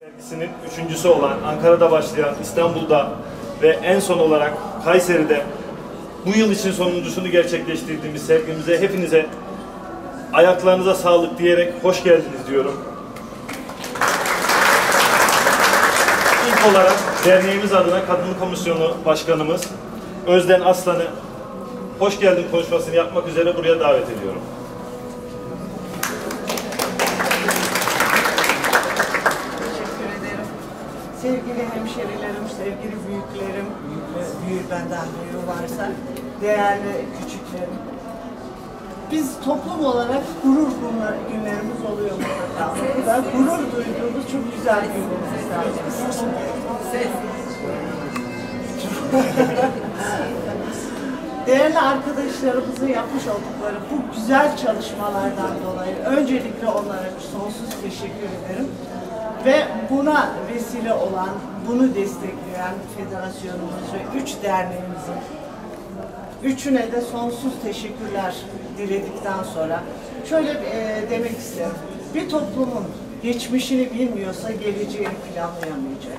Sergisinin üçüncüsü olan, Ankara'da başlayan, İstanbul'da ve en son olarak Kayseri'de bu yıl için sonuncusunu gerçekleştirdiğimiz sergimize hepinize ayaklarınıza sağlık diyerek hoş geldiniz diyorum. İlk olarak derneğimiz adına Kadın Komisyonu Başkanımız Özden Aslan'ı hoş geldin konuşmasını yapmak üzere buraya davet ediyorum. Sevgili hemşerilerim, sevgili büyüklerim, büyük benden büyüğü varsa, değerli küçüklerim. Biz toplum olarak gurur günlerimiz oluyor mutlaka. Bu da gurur duyduğumuz çok güzel günlerimiz lazım. Değerli arkadaşlarımızın yapmış oldukları bu güzel çalışmalardan dolayı öncelikle onlara sonsuz teşekkür ederim. Ve buna vesile olan, bunu destekleyen federasyonumuz ve 3 derneğimizin üçüne de sonsuz teşekkürler diledikten sonra şöyle demek isterim. Bir toplumun geçmişini bilmiyorsa geleceğini planlayamayacak.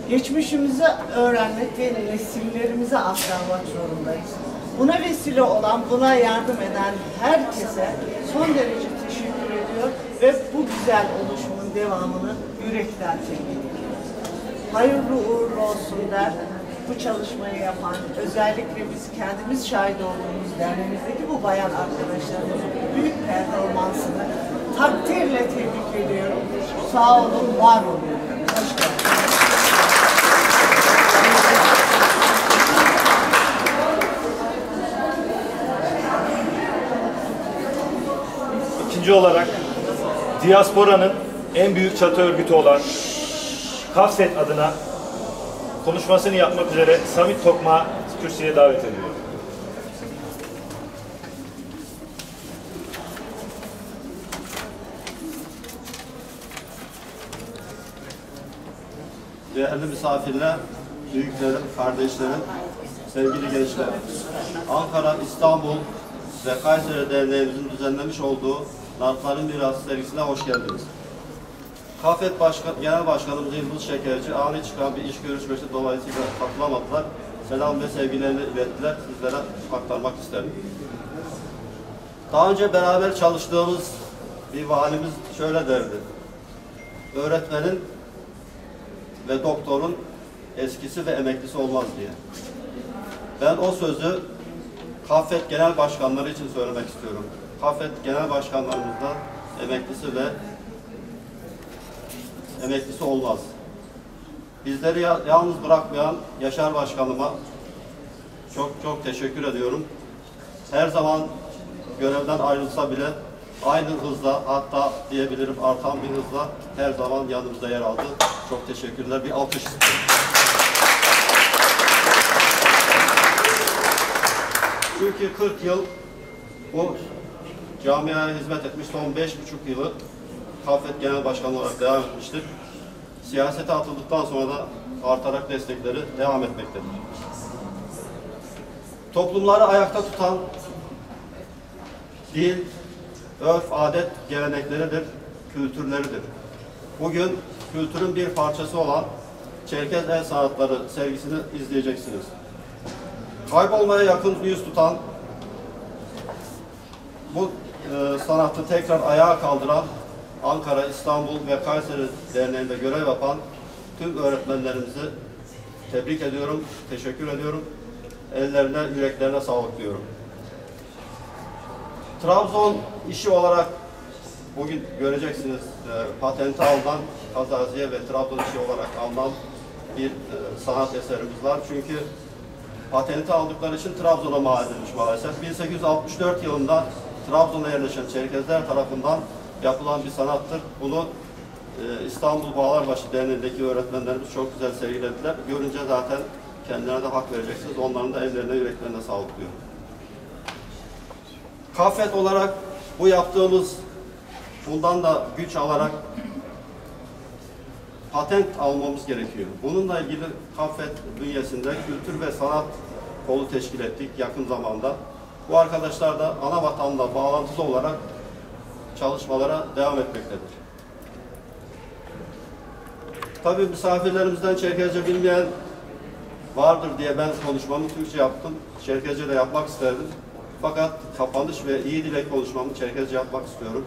Geçmişimizi öğrenmek ve nesillerimize aktarmak zorundayız. Buna vesile olan, buna yardım eden herkese son derece teşekkür ediyor ve bu güzel oluşumun devamını yürekten tebrik ediyoruz. Hayırlı uğurlu olsun der. Bu çalışmayı yapan, özellikle biz kendimiz şahit olduğumuz derneğimizdeki bu bayan arkadaşlarımızın büyük performansını takdirle tebrik ediyorum. Sağ olun, var olun. Hoş geldiniz. İkinci olarak diasporanın en büyük çatı örgütü olan KAFSET adına konuşmasını yapmak üzere Samit Tokmak'ı kürsüye davet ediyorum. Değerli misafirler, büyüklerim, kardeşlerim, sevgili gençler. Ankara, İstanbul ve Kayseri Derneğimizin düzenlemiş olduğu Nartların Mirası sergisine hoş geldiniz. KAFET Genel Başkanımız Yıldız Şekerci ani çıkan bir iş görüşmesi dolayısıyla katılamadılar. Selam ve sevgilerini ilettiler. Sizlere aktarmak isterim. Daha önce beraber çalıştığımız bir valimiz şöyle derdi. Öğretmenin ve doktorun eskisi ve emeklisi olmaz diye. Ben o sözü KAFET Genel Başkanları için söylemek istiyorum. KAFET Genel Başkanlarımızda emeklisi olmaz. Bizleri yalnız bırakmayan Yaşar Başkanıma çok teşekkür ediyorum. Her zaman görevden ayrılsa bile aynı hızla, hatta diyebilirim artan bir hızla her zaman yanımızda yer aldı. Çok teşekkürler. Bir alkış istiyorum. Çünkü 40 yıl bu camiaya hizmet etmiş, son 5,5 yılı KAFET Genel Başkanı olarak devam etmiştir. Siyasete atıldıktan sonra da artarak destekleri devam etmektedir. Toplumları ayakta tutan dil, örf, adet gelenekleridir, kültürleridir. Bugün kültürün bir parçası olan Çerkez El Sanatları sergisini izleyeceksiniz. Kaybolmaya yakın yüz tutan, bu sanatı tekrar ayağa kaldıran Ankara, İstanbul ve Kayseri Derneği'nde görev yapan tüm öğretmenlerimizi tebrik ediyorum, teşekkür ediyorum. Ellerine, yüreklerine sağlık diyorum. Trabzon işi olarak bugün göreceksiniz patenti alınan Kazaziye ve Trabzon işi olarak alınan bir sanat eserimiz var. Çünkü patenti aldıkları için Trabzon'a mal edilmiş maalesef. 1864 yılında Trabzon'a yerleşen Çerkezler tarafından yapılan bir sanattır. Bunu İstanbul Bağlarbaşı Derneği'ndeki öğretmenlerimiz çok güzel sergilediler. Görünce zaten kendilerine de hak vereceksiniz. Onların da ellerine, yüreklerine sağlık diyorum. KAFET olarak bu yaptığımız, bundan da güç alarak patent almamız gerekiyor. Bununla ilgili KAFET bünyesinde kültür ve sanat kolu teşkil ettik yakın zamanda. Bu arkadaşlar da ana vatanla bağlantılı olarak çalışmalara devam etmektedir. Tabii misafirlerimizden Çerkezce bilmeyen vardır diye ben konuşmamı Türkçe yaptım. Çerkezce de yapmak isterdim. Fakat kapanış ve iyi dilek konuşmamı Çerkezce yapmak istiyorum.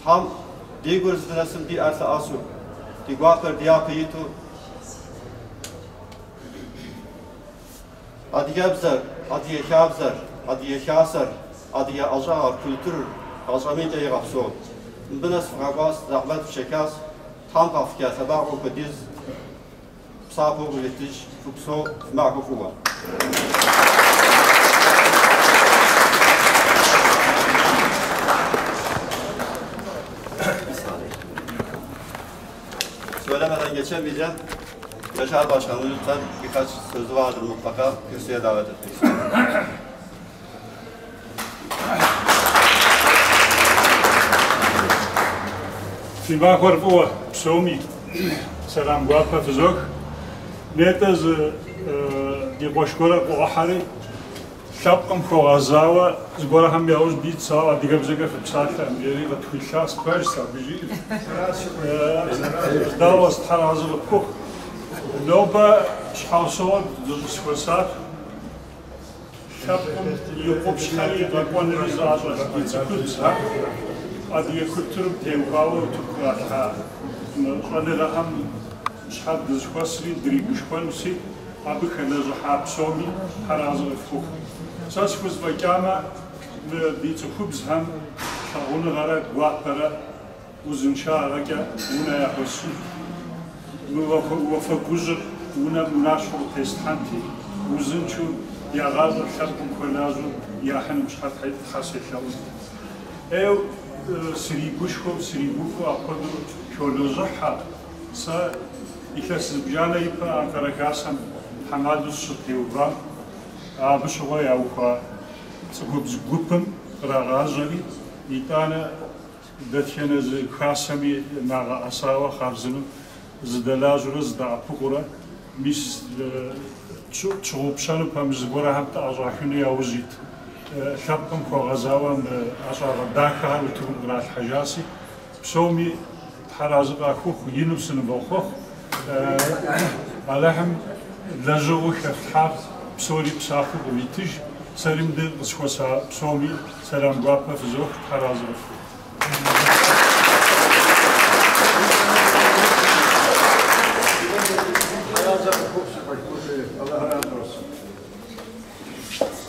Tam digur zdrasım di arsa asu. Di guaper di apiyitu. Adiye bzer, adiye kâbzer, adiye kâser, adiye ajar kültür, ajamince yagapson. Mbenes fragos, zahmet şekas, tam kafka, sabah o kediz, sapo üretiş, fukso, mağrufuva. Söylemeden geçemeyeceğim. Yaşar Başkanım lütfen birkaç sözü vardır mutlaka kürsüye davet etmek istiyorum. Filma korpo psomi selam guapa fizok netaz di boşkora qohari şapqam xoazawa zgora ham yauz bit sawa digabzega fipsata meri va twishas persa biji davas tarazı kokh Loba şahsol dışkosat şapqam yuqob şhali qaqwanriz azra bitsikutsa adiye kültürüm tevkavu tukratha qanela ham şhad dışkosri driguşkonsi abi khanezu hapsomi tarazı fuk saskuz vakama bitsikubz ham şahunu gara guatara uzun şaraga una yahosu وفقوزر ونا مناشر تستحنتي وزنشو يا غازر شركم كنازو يا حن مش حد خاصة شاوز ايو سريبوشكو سريبوكو اقدر شولو زحا سا إكلاس بجانا يبقى أنكرا كاسم حمادو السطيوبا بشغوي أوكا سكوب زقوبم راغازري يتانا داتشانا زي كاسمي ناغا أساوا خارزنو زدلاجر زدعبقرة مش تشوبشانو بامزبورة حتى أزاحوني أوزيت شابكم كوغزاوان أزار داكا وتقوم قرات حجاسي بسومي حرازق أخوخ ينبسن بوخوخ علىهم لجوه خفحاب بسوري بسافو بويتج سليم دل بسخوصا بسومي سلام قوابا فزوخ حرازق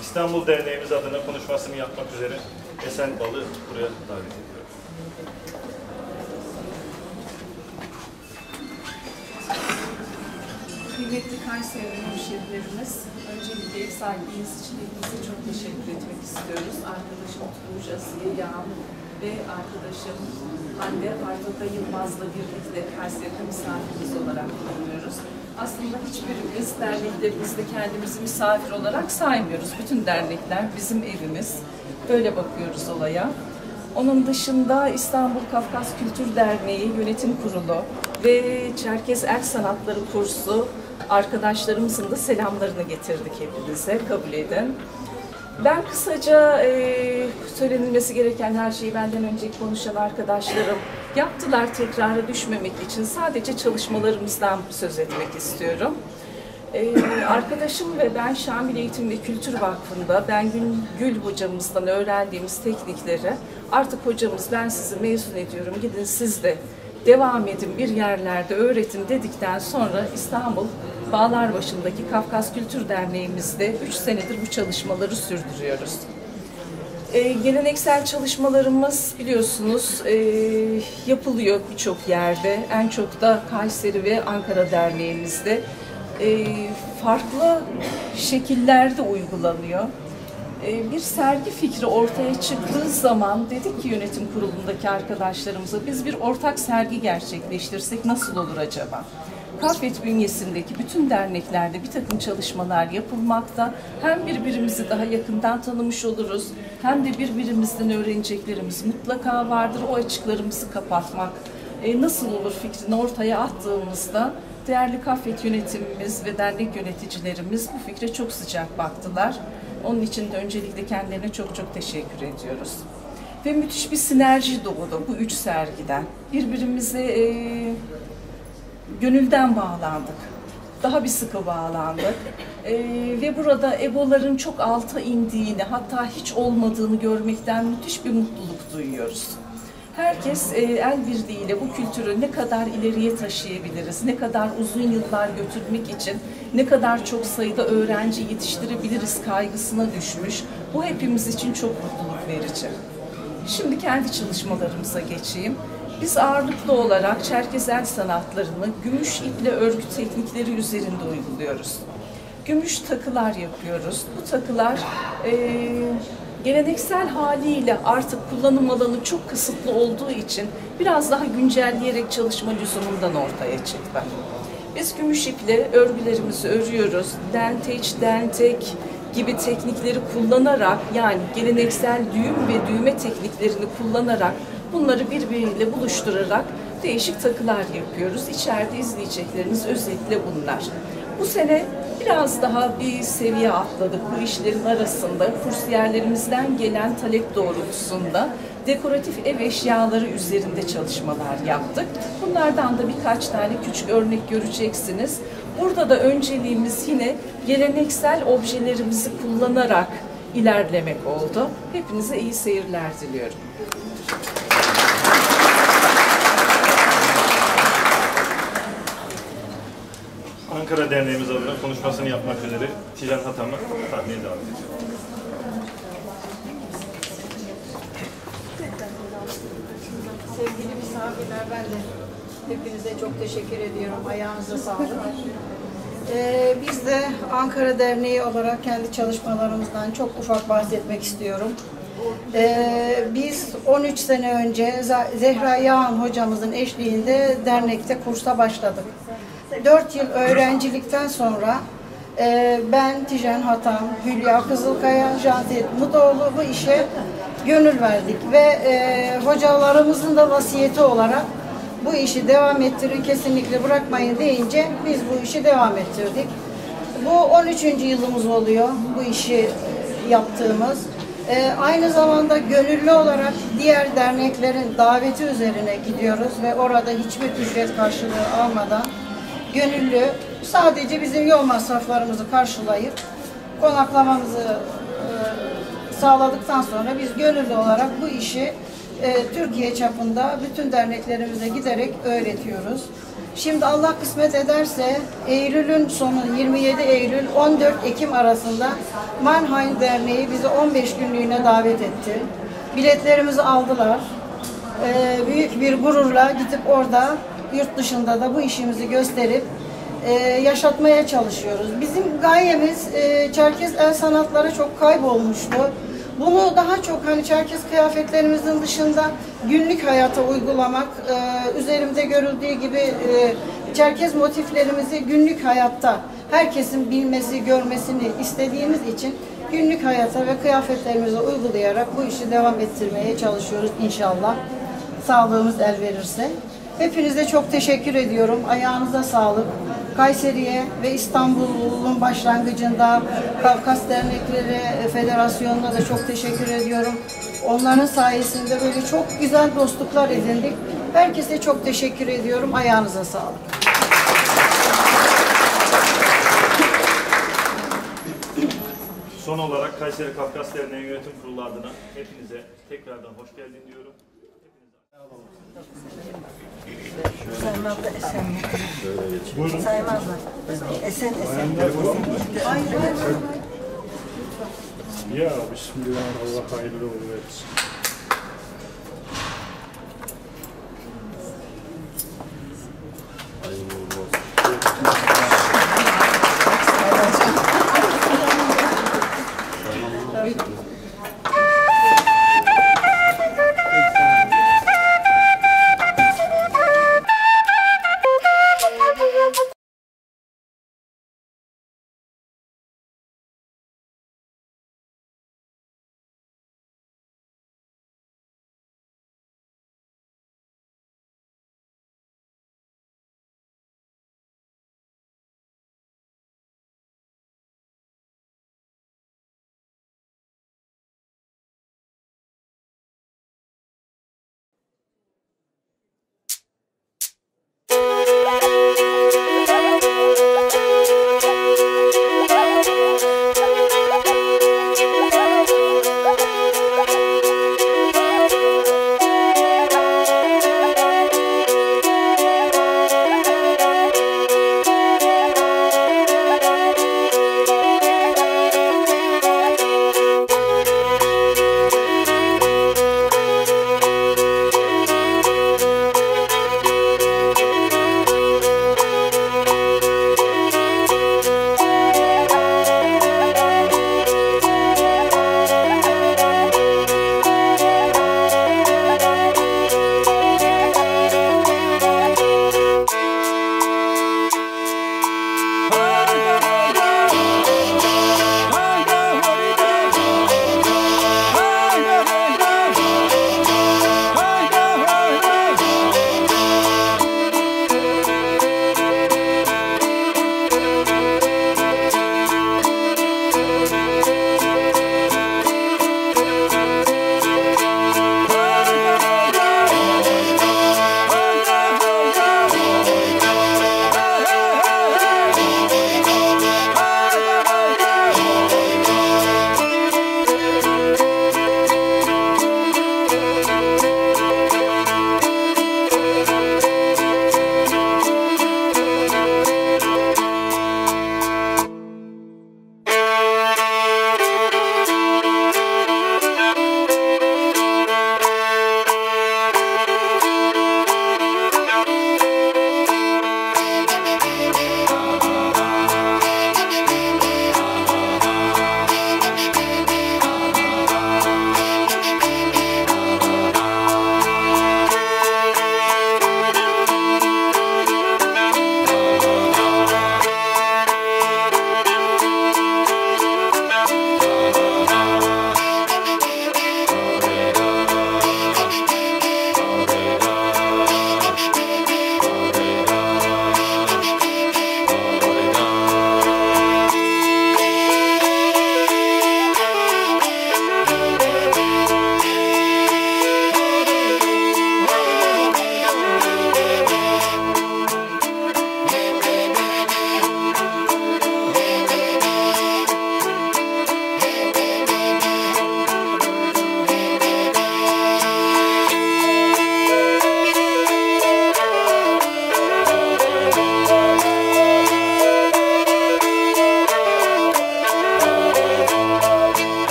İstanbul Derneğimiz adına konuşmasını yapmak üzere Esen Bal'ı buraya davet ediyorum. Kıymetli Kayseri hemşehrilerimiz, öncelikle ev sahipliğiniz için hepinize çok teşekkür etmek istiyoruz. Arkadaşım Tuğuş Asiye Yağan ve arkadaşım Hande Artoka Yılmaz'la birlikte Kayseri'de misafirimiz olarak bulunuyoruz. Aslında hiçbirimiz derneklerimizde kendimizi misafir olarak saymıyoruz. Bütün dernekler bizim evimiz. Böyle bakıyoruz olaya. Onun dışında İstanbul Kafkas Kültür Derneği Yönetim Kurulu ve Çerkez El Sanatları Kursu arkadaşlarımızın da selamlarını getirdik hepinize, kabul edin. Ben kısaca söylenilmesi gereken her şeyi benden önceki konuşan arkadaşlarım yaptılar, tekrara düşmemek için sadece çalışmalarımızdan söz etmek istiyorum. Arkadaşım ve ben Şamil Eğitim ve Kültür Vakfı'nda Gül hocamızdan öğrendiğimiz teknikleri artık hocamız ben sizi mezun ediyorum, gidin siz de devam edin bir yerlerde öğretin dedikten sonra İstanbul Bağlarbaşı'ndaki Kafkas Kültür Derneğimizde 3 senedir bu çalışmaları sürdürüyoruz. Geleneksel çalışmalarımız biliyorsunuz yapılıyor birçok yerde, en çok da Kayseri ve Ankara Derneğimizde farklı şekillerde uygulanıyor. Bir sergi fikri ortaya çıktığı zaman dedik ki yönetim kurulundaki arkadaşlarımıza biz bir ortak sergi gerçekleştirsek nasıl olur acaba? Kafet bünyesindeki bütün derneklerde bir takım çalışmalar yapılmakta. Hem birbirimizi daha yakından tanımış oluruz, hem de birbirimizden öğreneceklerimiz mutlaka vardır. O açıklarımızı kapatmak nasıl olur fikrini ortaya attığımızda değerli Kafet yönetimimiz ve dernek yöneticilerimiz bu fikre çok sıcak baktılar. Onun için de öncelikle kendilerine çok çok teşekkür ediyoruz. Ve müthiş bir sinerji doğdu bu 3 sergiden. Birbirimize gönülden bağlandık. Daha bir sıkı bağlandık. Ve burada EBO'ların çok alta indiğini, hatta hiç olmadığını görmekten müthiş bir mutluluk duyuyoruz. Herkes el birliğiyle bu kültürü ne kadar ileriye taşıyabiliriz, ne kadar uzun yıllar götürmek için ne kadar çok sayıda öğrenci yetiştirebiliriz kaygısına düşmüş. Bu hepimiz için çok mutluluk verici. Şimdi kendi çalışmalarımıza geçeyim. Biz ağırlıklı olarak Çerkez el sanatlarını gümüş iple örgü teknikleri üzerinde uyguluyoruz. Gümüş takılar yapıyoruz. Bu takılar geleneksel haliyle artık kullanım alanı çok kısıtlı olduğu için biraz daha güncelleyerek çalışma lüzumundan ortaya çıktı. Biz gümüş iple örgülerimizi örüyoruz. Denteç, dentek gibi teknikleri kullanarak, yani geleneksel düğüm ve düğme tekniklerini kullanarak bunları birbiriyle buluşturarak değişik takılar yapıyoruz. İçeride izleyecekleriniz özetle bunlar. Bu sene biraz daha bir seviye atladık bu işlerin arasında. Kursiyerlerimizden gelen talep doğrultusunda dekoratif ev eşyaları üzerinde çalışmalar yaptık. Bunlardan da birkaç tane küçük örnek göreceksiniz. Burada da önceliğimiz yine geleneksel objelerimizi kullanarak ilerlemek oldu. Hepinize iyi seyirler diliyorum. Ankara Derneğimiz adına konuşmasını yapmak üzere Tijan Hatam'ı sahneye davet ediyorum. Sevgili misafirler, ben de hepinize çok teşekkür ediyorum. Ayağınıza sağlık. Biz de Ankara Derneği olarak kendi çalışmalarımızdan çok ufak bahsetmek istiyorum. Biz 13 sene önce Zehra Yağan hocamızın eşliğinde dernekte kursa başladık. 4 yıl öğrencilikten sonra ben, Tijan Hatam, Hülya Kızılkaya, Janset Mutoğlu bu işe gönül verdik ve hocalarımızın da vasiyeti olarak bu işi devam ettirin, kesinlikle bırakmayın deyince biz bu işi devam ettirdik. Bu 13. yılımız oluyor bu işi yaptığımız. Aynı zamanda gönüllü olarak diğer derneklerin daveti üzerine gidiyoruz ve orada hiçbir ücret karşılığı almadan gönüllü sadece bizim yol masraflarımızı karşılayıp konaklamamızı sağladıktan sonra biz gönüllü olarak bu işi Türkiye çapında bütün derneklerimize giderek öğretiyoruz. Şimdi Allah kısmet ederse Eylül'ün sonu 27 Eylül 14 Ekim arasında Mannheim Derneği bizi 15 günlüğüne davet etti. Biletlerimizi aldılar. Büyük bir gururla gidip orada yurt dışında da bu işimizi gösterip yaşatmaya çalışıyoruz. Bizim gayemiz Çerkez el sanatları çok kaybolmuştu. Bunu daha çok hani Çerkez kıyafetlerimizin dışında günlük hayata uygulamak, üzerimde görüldüğü gibi Çerkez motiflerimizi günlük hayatta herkesin bilmesi, görmesini istediğimiz için günlük hayata ve kıyafetlerimize uygulayarak bu işi devam ettirmeye çalışıyoruz inşallah. Sağlığımız el verirse. Hepinize çok teşekkür ediyorum. Ayağınıza sağlık. Kayseri'ye ve İstanbul'un başlangıcında Kafkas Dernekleri Federasyonu'na da çok teşekkür ediyorum. Onların sayesinde böyle çok güzel dostluklar edindik. Herkese çok teşekkür ediyorum. Ayağınıza sağlık. Son olarak Kayseri Kafkas Derneği Yönetim Kurulu adına hepinize tekrardan hoş geldin diyorum. Saymazlar esen mi? Buyurun. Saymazlar. Esen esen. Ya Bismillah, Allah hayırlı uğurlu etsin. Hayırlı uğurlu olsun.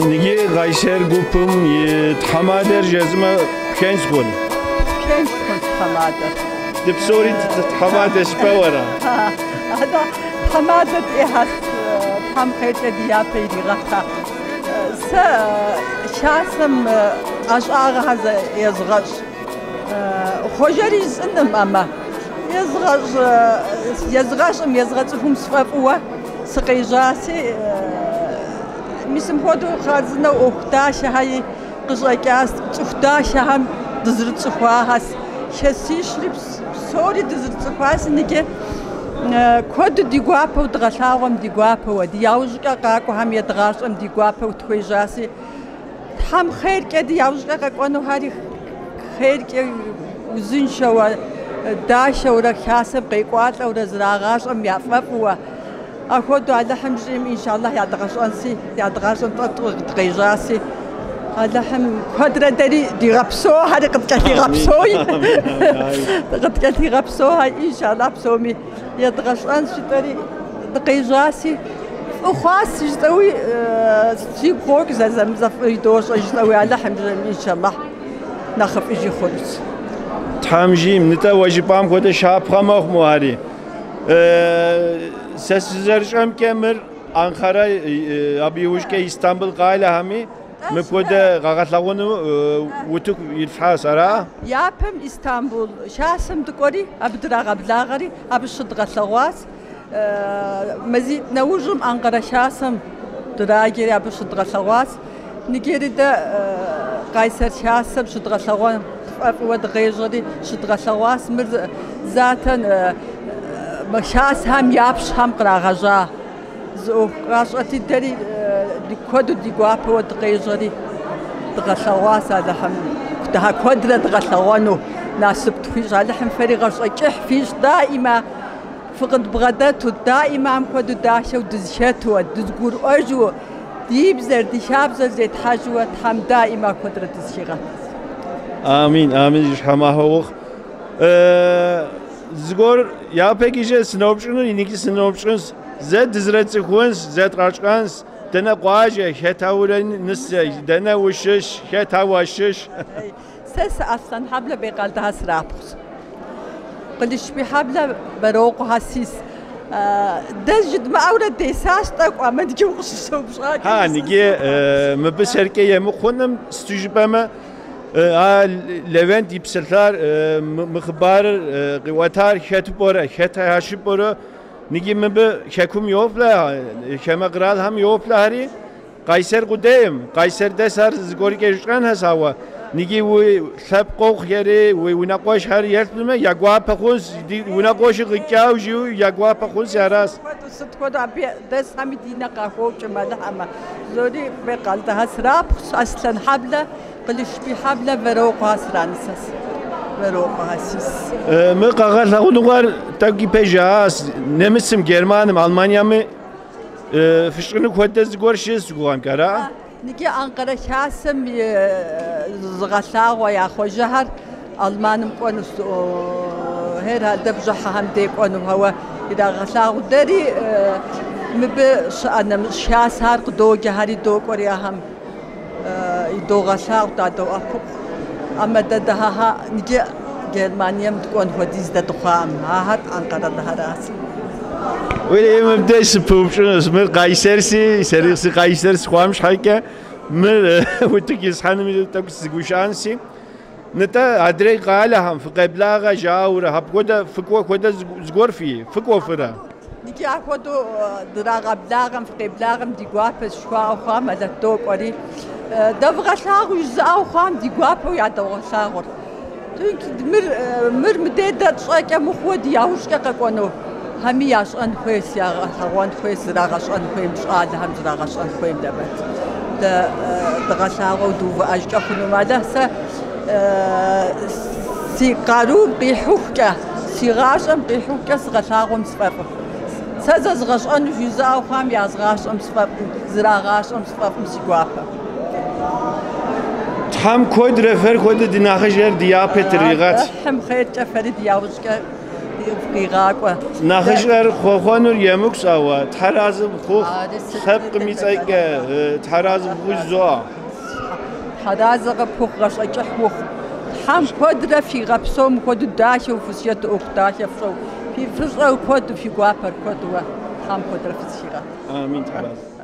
Nige Kayser Gupum Thamader Jezma Kenskun. Kenskun Thamader. Dipsori Thamader Spawara. Hada Thamader ehas tham khete diya peydi gata. Sa şahsım aşağı haza yazgaş. Hojari izindim ama. Yazgaşım yazgaçım sıfafuwa sıkıyacası. Mislim hodu khazna uxtaşa hay qızaqas uxtaşa ham dızırçıxas şesişlip sori dızırçıxas nige kod diguapo dğaşağım diguapo di yavjqa qaqo ham yadğaşım diguapo txuejasi ham xerke di yavjqa qaqonu hari xerke uzun şawa daşa ora xasab qeqwatla ora zrağaşım yafafwa أخذوا على لحم جيم إن شاء الله يعتقشون تقيجاسي على لحم قدرة دي غبسو هذا قد كتي غبسوي قد كتي غبسوها إن شاء الله بسومي يعتقشون شتري تقيجاسي وخاص يجتوي تجيب خوك زمزم يدوش يجتوي على لحم جيم إن شاء الله نخف يجي خلص تحمجيم نتا واجبام كده شاب خمخ موهري Sessizlercem kemir Ankara abi uşke İstanbul gayle hami mepode gagatlağını utuk ilfas ara yapım İstanbul şahsım dukori abduragablağari abşıdgatlağas mazid nawujum Ankara şahsım duragiri abşıdgatlağas Nigeride Kayser şahsım şıdgatlağan ve dğejri şıdgatlağas mir zaten مشاس هم يابش هم قراغجا زو قاشتي دري كود دي غوابو دقيجري دغشواس هذا هم كتها كودره دغشوانو ناسبت فيش هذا هم فريق صقح فيش دائما فقد بغدات دائما هم كود داشو دزشتو دزغور اجو ديبزر دي شابزر زيت حاجوت هم دائما كودره دزشيغات امين امين يشحماهوخ Zgor ya peki je snobşunu iniki snobşuns zed dizretsikhuns zed qaçqans dena qaje hetavuren nisse dena uşiş hetavaşiş ses aslan habla beqalda hasrapus qilish bi habla baroq hasis dezjid ma'awra desas taqwa madju qussobşaq ha nigi mbeserke yemkhunum stujbama Levent ipseltar mıkhbar qiwatar khetbora khetaşibora nigim be hekum yopla khema qral ham yopla hari Kayser qudem Kayser desar zgori keshqan hasava نيجي وثبقوا خيري ونقاش هاري يلبنا يقوا بخونس ونقاش غكاو جو يقوا بخونس يا راس ستكون عبي دس هم دينا قهوة جمال هما زوري بقال ده سراب أصلا حبلة قلش في حبلة بروق هسرانسس بروق هسيس مقاقل هونوغار تاقي بيجاس نمسم جرمانم ألمانيا فشكنو كودز غورشيس غوام كارا نيجي أنقرة شاسم زغلا ويا خوجهر ألمانم كونس هير هذا بجح هم ديك أنو هو إذا غلا ودري مبش أنا مش شاسهر قدوج هاري دوق وريهم يدو غلا وتادو أفق أما دها نيجي جرمانيا متكون هوديز دتقام هات أنقرة دهراس ولی مبدأ سبوبشون اسمه قایسرسی سریعی قایسرس خوامش حکه مر وتكيس حنمي تكس جوشانسي نتا أدري قاله هم في قبلاغة جاورة هبكودا فكوا كودا زغورفي فكوا فرا نيجي أخذو دراغ بلاغم في قبلاغم ديقوا بس شوا خام هذا توك وري دفع شاغ يزاو خام ديقوا بو يعدوا شاغر تونك مر مدة شاك مخود ياوش كقانو همي ياش أن خويس يا خوان خويس راغش أن خويم شاد هم راغش أن خويم دبت دغشاغو دوب أشجع خنو ماذا سيقارو بيحوكا سيغاشم بيحوكا سغشاغو مسفر سازا زغشان جزاو خام يازغاش مسفر زراغاش مسفر مسيقوافا هم كود رفر كود ديناخش غير ديابة ريغات هم خير جفر دياوشكا فقيقاقوا ناخش غير خوخوانو يموكس أوا تحراز بخوخ خب قميصايك تحراز بخوش زوا تحراز بخوخ غش أجحوخ هم كود رفي غبسوم كود داشة وفسيت أختاشة فسو في فسو كود في قوافر كود هم كود رفي سيغا آمين تحراز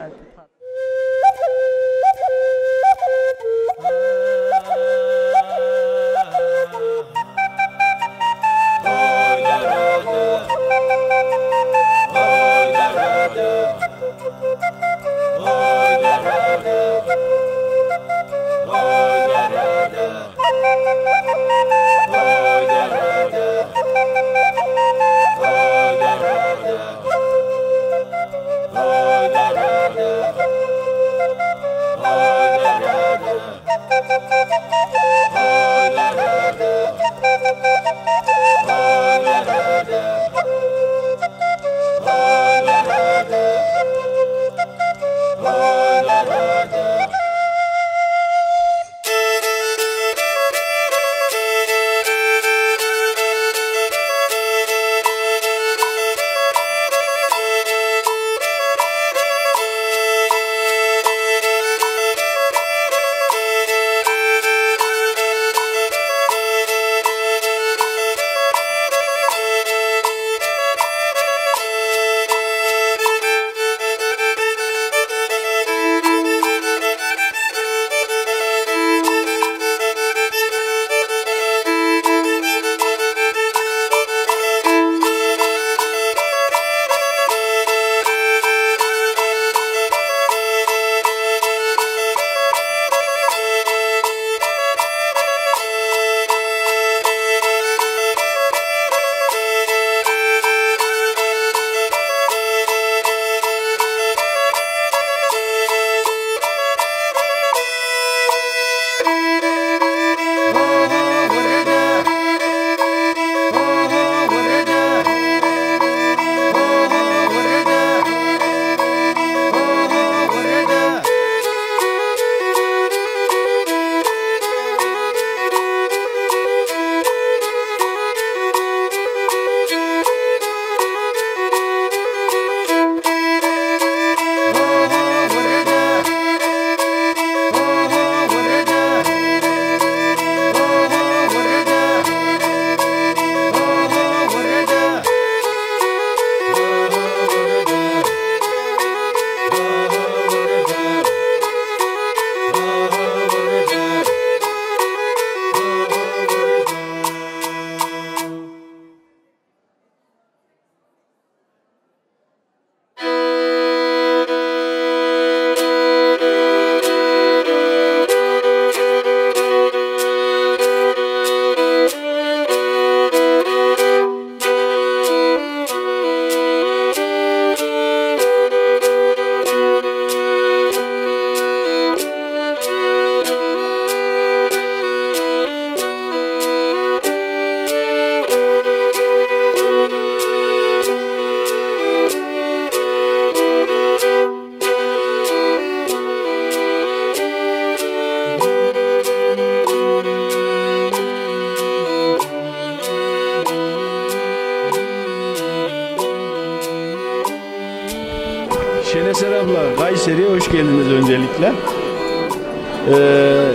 Şeneser abla, Kayseri'ye hoş geldiniz öncelikle.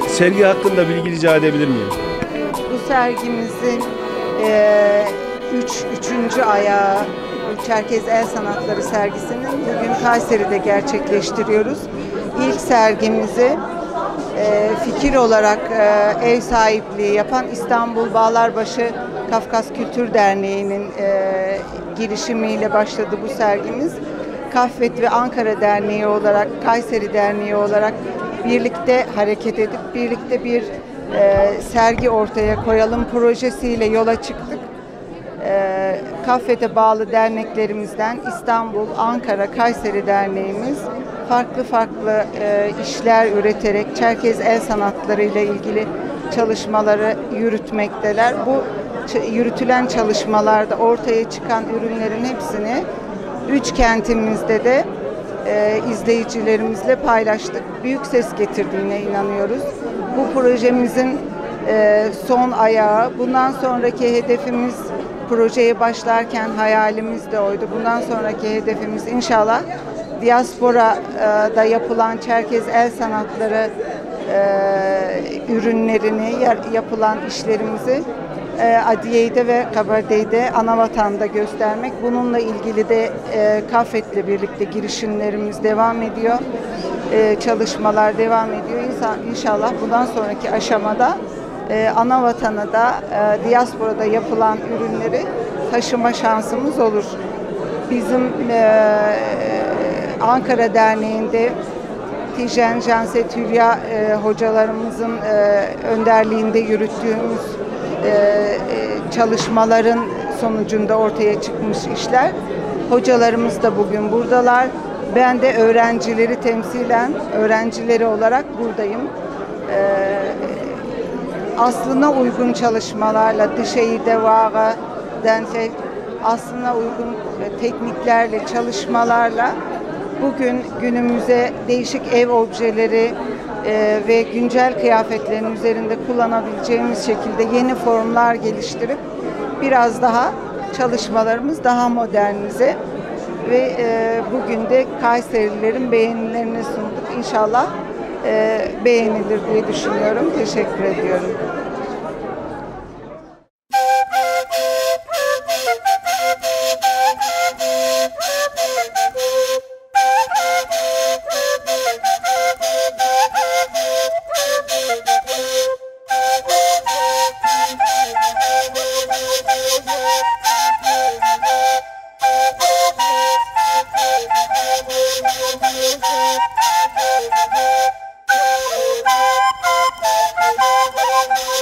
Sergi hakkında bilgi rica edebilir miyim? Bu sergimizin üçüncü ayağı Çerkez El Sanatları sergisinin bugün Kayseri'de gerçekleştiriyoruz. İlk sergimizi fikir olarak ev sahipliği yapan İstanbul Bağlarbaşı Kafkas Kültür Derneği'nin girişimiyle başladı bu sergimiz. Kafvet ve Ankara Derneği olarak, Kayseri Derneği olarak birlikte hareket edip birlikte bir sergi ortaya koyalım projesiyle yola çıktık. Kafvet'e bağlı derneklerimizden İstanbul, Ankara, Kayseri Derneğimiz farklı işler üreterek Çerkez el sanatları ile ilgili çalışmaları yürütmekteler. Bu yürütülen çalışmalarda ortaya çıkan ürünlerin hepsini 3 kentimizde de izleyicilerimizle paylaştık. Büyük ses getirdiğine inanıyoruz. Bu projemizin son ayağı. Bundan sonraki hedefimiz, projeye başlarken hayalimiz de oydu. Bundan sonraki hedefimiz inşallah diasporada yapılan Çerkez el sanatları ürünlerini, yapılan işlerimizi Adiye'de ve Kabardey'de, Anavatan'da göstermek. Bununla ilgili de Kafet'le birlikte girişimlerimiz devam ediyor. Çalışmalar devam ediyor. İnşallah bundan sonraki aşamada Anavatan'a da diasporada yapılan ürünleri taşıma şansımız olur. Bizim Ankara Derneği'nde Tijen Janset Hülya hocalarımızın önderliğinde yürüttüğümüz çalışmaların sonucunda ortaya çıkmış işler. Hocalarımız da bugün buradalar. Ben de öğrencileri temsilen, öğrencileri olarak buradayım. Aslına uygun çalışmalarla, dışeyi devağa dense, aslına uygun tekniklerle, çalışmalarla bugün günümüze değişik ev objeleri ve güncel kıyafetlerin üzerinde kullanabileceğimiz şekilde yeni formlar geliştirip biraz daha çalışmalarımız daha modernize ve bugün de Kayserilerin beğenilerini sunduk. İnşallah beğenilir diye düşünüyorum. Teşekkür ediyorum. Thank you.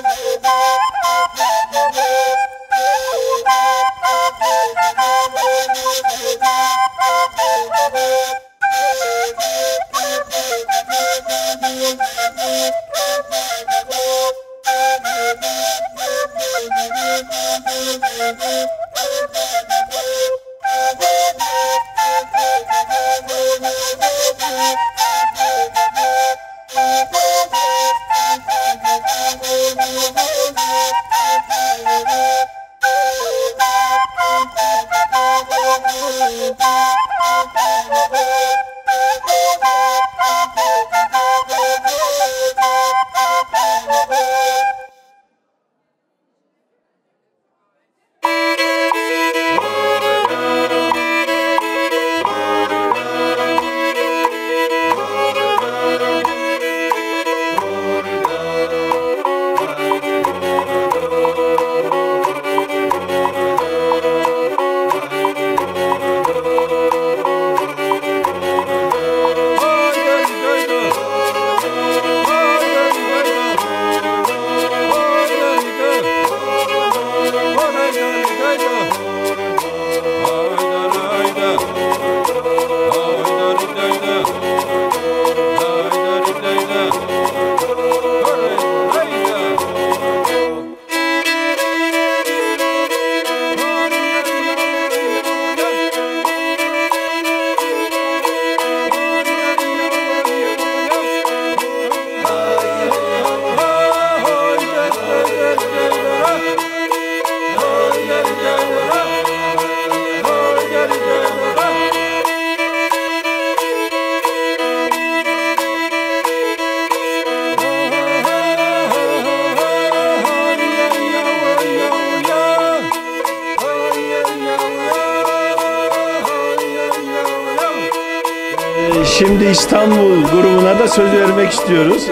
Şimdi İstanbul grubuna da söz vermek istiyoruz.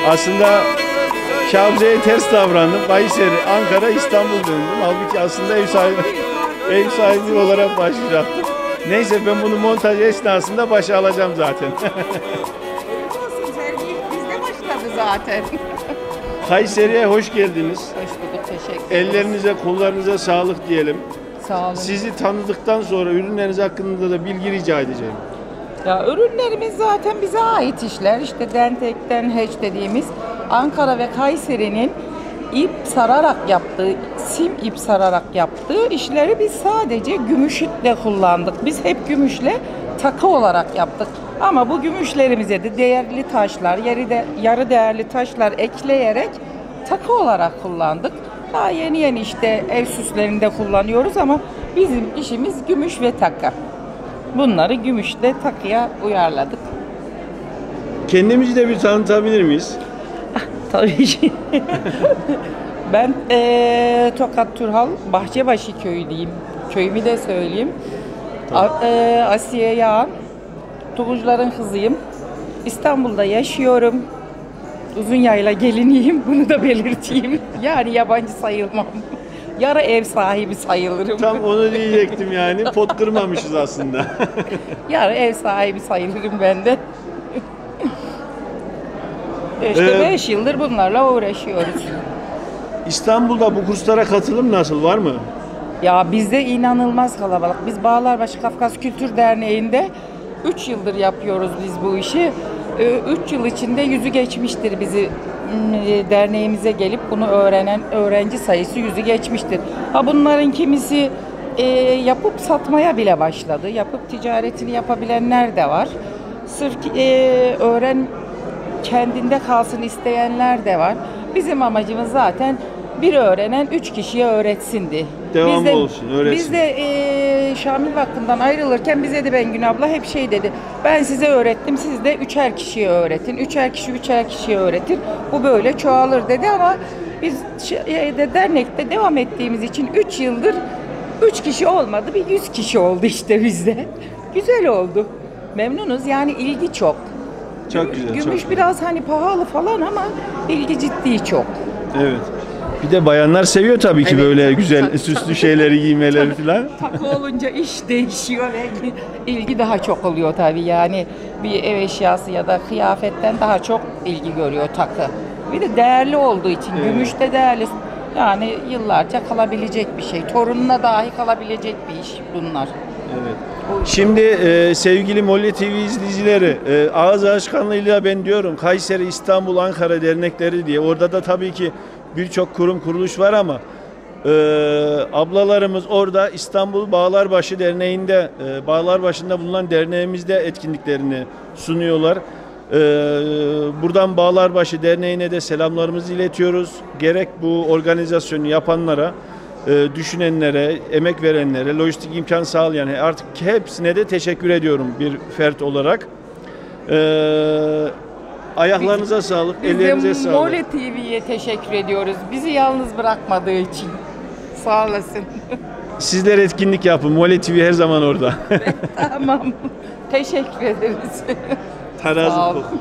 Aslında Şabze'ye ters davrandım. Kayseri, Ankara, İstanbul döndüm. Halbuki aslında ev sahibi olarak başlayacaktım. Neyse ben bunu montaj esnasında başa alacağım zaten. Sergi bizde başladı zaten. Kayseri'ye hoş geldiniz. Hoş bulduk, teşekkür ederim. Ellerinize, kollarınıza sağlık diyelim. Sağ olun. Sizi tanıdıktan sonra ürünleriniz hakkında da bilgi rica edeceğim. Ya ürünlerimiz zaten bize ait işler. İşte Dentek'ten Hatch dediğimiz Ankara ve Kayseri'nin ip sararak yaptığı, sim ip sararak yaptığı işleri biz sadece gümüşle kullandık. Biz hep gümüşle takı olarak yaptık. Ama bu gümüşlerimize de değerli taşlar, yarı değerli taşlar ekleyerek takı olarak kullandık. Daha yeni işte ev süslerinde kullanıyoruz ama bizim işimiz gümüş ve takı. Bunları gümüşle takıya uyarladık. Kendimizi de bir tanıtabilir miyiz? Tabii ki. Ben Tokat Turhal Bahçebaşı köyüyüm. Köyümü de söyleyeyim. Asiye Yağan, Tuğucuların kızıyım. İstanbul'da yaşıyorum. Uzunyayla geliniyim. Bunu da belirteyim. Yani yabancı sayılmam. Yarı ev sahibi sayılırım. Tam onu diyecektim yani. Pot kırmamışız aslında. Yarı ev sahibi sayılırım ben de. İşte 5 yıldır bunlarla uğraşıyoruz. İstanbul'da bu kurslara katılım nasıl, var mı? Ya bizde inanılmaz kalabalık. Biz Bağlarbaşı Kafkas Kültür Derneği'nde 3 yıldır yapıyoruz biz bu işi. 3 yıl içinde yüzü geçmiştir bizi derneğimize gelip bunu öğrenen öğrenci sayısı yüzü geçmiştir. Ha bunların kimisi yapıp satmaya bile başladı. Yapıp ticaretini yapabilenler de var. Sırf kendinde kalsın isteyenler de var. Bizim amacımız zaten bir öğrenen 3 kişiye öğretsindi. Devamlı olsun, öğretsin. Biz de Şamil Vakfı'ndan ayrılırken bize de Bengün abla hep şey dedi. Ben size öğrettim, siz de 3'er kişiye öğretin. 3'er kişiye öğretir. Bu böyle çoğalır dedi ama biz dernekte devam ettiğimiz için 3 yıldır 3 kişi olmadı. Bir 100 kişi oldu işte bizde. Güzel oldu. Memnunuz yani, ilgi çok. Çok güzel. Gümüş çok biraz hani pahalı falan ama ilgi ciddi çok. Evet. Bir de bayanlar seviyor tabii ki, Evet, böyle tabii, güzel tabii, süslü tabii. şeyleri giymeleri falan. Takı olunca iş değişiyor ve ilgi daha çok oluyor tabii. Yani bir ev eşyası ya da kıyafetten daha çok ilgi görüyor takı. Bir de değerli olduğu için, Evet. gümüş de değerli. Yani yıllarca kalabilecek bir şey. Torununa dahi kalabilecek bir iş bunlar. Evet. Şimdi sevgili Molye TV izleyicileri, ağız alışkanlığıyla ben diyorum Kayseri, İstanbul, Ankara dernekleri diye. Orada da tabii ki birçok kurum kuruluş var ama ablalarımız orada İstanbul Bağlarbaşı Derneği'nde, Bağlarbaşı'nda bulunan derneğimizde etkinliklerini sunuyorlar. Buradan Bağlarbaşı Derneği'ne de selamlarımızı iletiyoruz. Gerek bu organizasyonu yapanlara, düşünenlere, emek verenlere, lojistik imkan sağlayan artık hepsine de teşekkür ediyorum bir fert olarak. Ayaklarınıza sağlık, ellerinize Biz de sağlık. Molye TV'ye teşekkür ediyoruz. Bizi yalnız bırakmadığı için. Sağ olasın. Sizler etkinlik yapın. Molye TV her zaman orada. Tamam. Teşekkür ederiz. Terazi Sağ ol. kokun.